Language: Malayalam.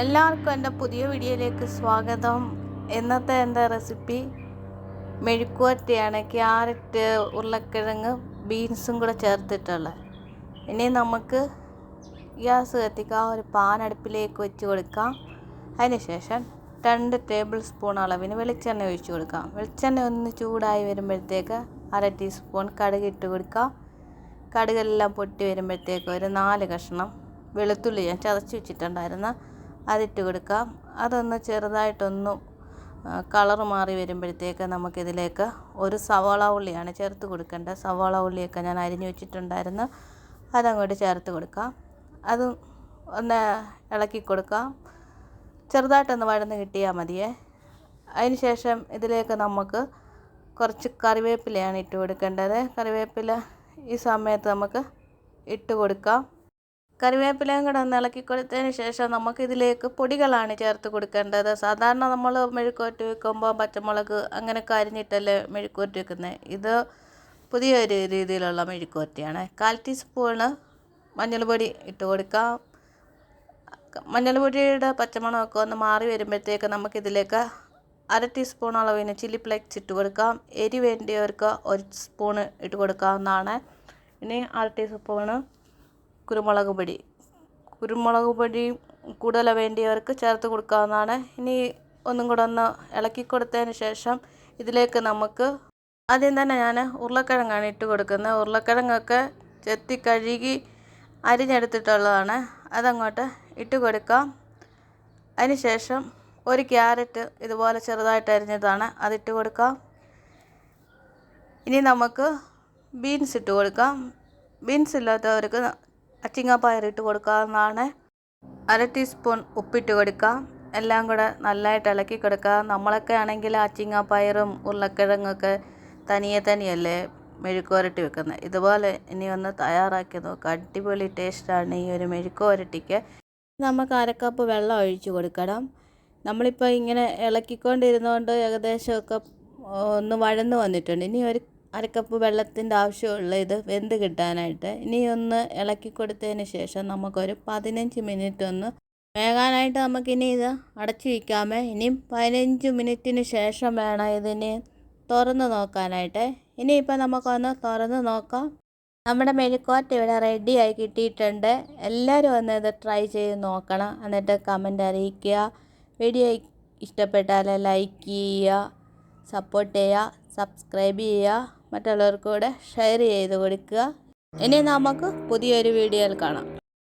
എല്ലാവർക്കും എൻ്റെ പുതിയ വീഡിയോയിലേക്ക് സ്വാഗതം. ഇന്നത്തെ എൻ്റെ റെസിപ്പി മെഴുക്കുവരട്ടിയാണ്. ക്യാരറ്റ്, ഉരുളക്കിഴങ്ങ്, ബീൻസും കൂടെ ചേർത്തിട്ടുള്ളത്. ഇനി നമുക്ക് ഗ്യാസ് കത്തിക്കാം. ഒരു പാൻ അടുപ്പിലേക്ക് വെച്ച് കൊടുക്കാം. അതിനുശേഷം 2 ടേബിൾ സ്പൂൺ അളവിന് വെളിച്ചെണ്ണ ഒഴിച്ച് കൊടുക്കാം. വെളിച്ചെണ്ണ ഒന്ന് ചൂടായി വരുമ്പോഴത്തേക്ക് 1/2 ടീസ്പൂൺ കടുക് ഇട്ട് കൊടുക്കാം. കടുകെല്ലാം പൊട്ടി വരുമ്പോഴത്തേക്ക് ഒരു 4 കഷ്ണം വെളുത്തുള്ളി ഞാൻ ചതച്ച് വെച്ചിട്ടുണ്ടായിരുന്നു, അതിട്ട് കൊടുക്കാം. അതൊന്ന് ചെറുതായിട്ടൊന്ന് കളർ മാറി വരുമ്പോഴത്തേക്ക് നമുക്കിതിലേക്ക് ഒരു സവാള ഉള്ളിയാണ് ചേർത്ത് കൊടുക്കേണ്ടത്. സവാള ഉള്ളിയൊക്കെ ഞാൻ അരിഞ്ഞു വെച്ചിട്ടുണ്ടായിരുന്നു, അതങ്ങോട്ട് ചേർത്ത് കൊടുക്കാം. അത് ഒന്ന് ഇളക്കി കൊടുക്കാം. ചെറുതായിട്ടൊന്ന് വഴന്ന് കിട്ടിയാൽ മതിയേ. അതിന് ശേഷം ഇതിലേക്ക് നമുക്ക് കുറച്ച് കറിവേപ്പിലയാണ് ഇട്ട് കൊടുക്കേണ്ടത്. കറിവേപ്പില ഈ സമയത്ത് നമുക്ക് ഇട്ട് കൊടുക്കാം. കറിവേപ്പിലയും കൂടെ ഒന്ന് ഇളക്കി കൊടുത്തതിന് ശേഷം നമുക്കിതിലേക്ക് പൊടികളാണ് ചേർത്ത് കൊടുക്കേണ്ടത്. സാധാരണ നമ്മൾ മെഴുക്കുവരട്ടി വെക്കുമ്പോൾ പച്ചമുളക് അങ്ങനെയൊക്കെ അരിഞ്ഞിട്ടല്ലേ മെഴുക്കുവരട്ടി വെക്കുന്നത്. ഇത് പുതിയൊരു രീതിയിലുള്ള മെഴുക്കുവരട്ടിയാണ്. 1/4 ടീസ്പൂണ് മഞ്ഞൾപ്പൊടി ഇട്ട് കൊടുക്കാം. മഞ്ഞൾപ്പൊടിയുടെ പച്ചമണമൊക്കെ ഒന്ന് മാറി വരുമ്പോഴത്തേക്ക് നമുക്കിതിലേക്ക് 1/2 ടീസ്പൂൺ അളവിന് ചില്ലി ഫ്ലേക്സ് ഇട്ട് കൊടുക്കാം. എരി വേണ്ടിയവർക്ക് 1 സ്പൂണ് ഇട്ട് കൊടുക്കാവുന്നതാണ്. ഇനി 1/2 ടീസ്പൂണ് കുരുമുളക് പൊടി കൂടുതൽ വേണ്ടിയവർക്ക് ചേർത്ത് കൊടുക്കാവുന്നതാണ്. ഇനി ഒന്നും കൂടെ ഒന്ന് ഇളക്കി കൊടുത്തതിന് ശേഷം ഇതിലേക്ക് നമുക്ക് ആദ്യം തന്നെ ഞാൻ ഉരുളക്കിഴങ്ങാണ് ഇട്ട് കൊടുക്കുന്നത്. ഉരുളക്കിഴങ്ങൊക്കെ ചെത്തി കഴുകി അരിഞ്ഞെടുത്തിട്ടുള്ളതാണ്, അതങ്ങോട്ട് ഇട്ട് കൊടുക്കാം. അതിന് ശേഷം ഒരു ക്യാരറ്റ് ഇതുപോലെ ചെറുതായിട്ട് അരിഞ്ഞതാണ്, അതിട്ട് കൊടുക്കാം. ഇനി നമുക്ക് ബീൻസ് ഇട്ട് കൊടുക്കാം. ബീൻസ് ഇല്ലാത്തവർക്ക് അച്ചിങ്ങാപ്പയർ ഇട്ട് കൊടുക്കാവുന്നതാണ്. 1/2 ടീസ്പൂൺ ഉപ്പിട്ട് കൊടുക്കാം. എല്ലാം കൂടെ നല്ലതായിട്ട് ഇളക്കി കൊടുക്കുക. നമ്മളൊക്കെ ആണെങ്കിൽ അച്ചിങ്ങാപ്പയറും ഉരുളക്കിഴങ്ങൊക്കെ തനിയല്ലേ മെഴുക്കുവരട്ടി വെക്കുന്നത്. ഇതുപോലെ ഇനി ഒന്ന് തയ്യാറാക്കി നോക്കുക. അടിപൊളി ടേസ്റ്റാണ് ഈ ഒരു മെഴുക്കുവരട്ടിക്ക്. നമുക്ക് 1/2 കപ്പ് വെള്ളം ഒഴിച്ച് കൊടുക്കണം. നമ്മളിപ്പോൾ ഇങ്ങനെ ഇളക്കിക്കൊണ്ടിരുന്നതുകൊണ്ട് ഏകദേശമൊക്കെ ഒന്ന് വഴന്ന് വന്നിട്ടുണ്ട്. ഇനി ഒരു 1/2 കപ്പ് വെള്ളത്തിൻ്റെ ആവശ്യമുള്ള ഇത് വെന്ത് കിട്ടാനായിട്ട്. ഇനി ഒന്ന് ഇളക്കി കൊടുത്തതിന് ശേഷം നമുക്കൊരു 15 മിനിറ്റ് ഒന്ന് വേകാനായിട്ട് നമുക്കിനി ഇത് അടച്ചു വയ്ക്കാമേ. ഇനിയും 15 മിനിറ്റിന് ശേഷം വേണം ഇതിന് തുറന്ന് നോക്കാനായിട്ട്. ഇനിയിപ്പോൾ നമുക്കൊന്ന് തുറന്ന് നോക്കാം. നമ്മുടെ മെഴുക്കുവരട്ടി ഇവിടെ റെഡിയായി കിട്ടിയിട്ടുണ്ട്. എല്ലാവരും ഒന്ന് ഇത് ട്രൈ ചെയ്ത് നോക്കണം. എന്നിട്ട് കമൻ്റ് അറിയിക്കുക. വീഡിയോ ഇഷ്ടപ്പെട്ടാൽ ലൈക്ക് ചെയ്യുക, സപ്പോർട്ട് ചെയ്യുക, സബ്സ്ക്രൈബ് ചെയ്യുക, മറ്റുള്ളവർക്ക് കൂടെ ഷെയർ ചെയ്ത് കൊടുക്കുക. ഇനി നമുക്ക് പുതിയൊരു വീഡിയോയിൽ കാണാം.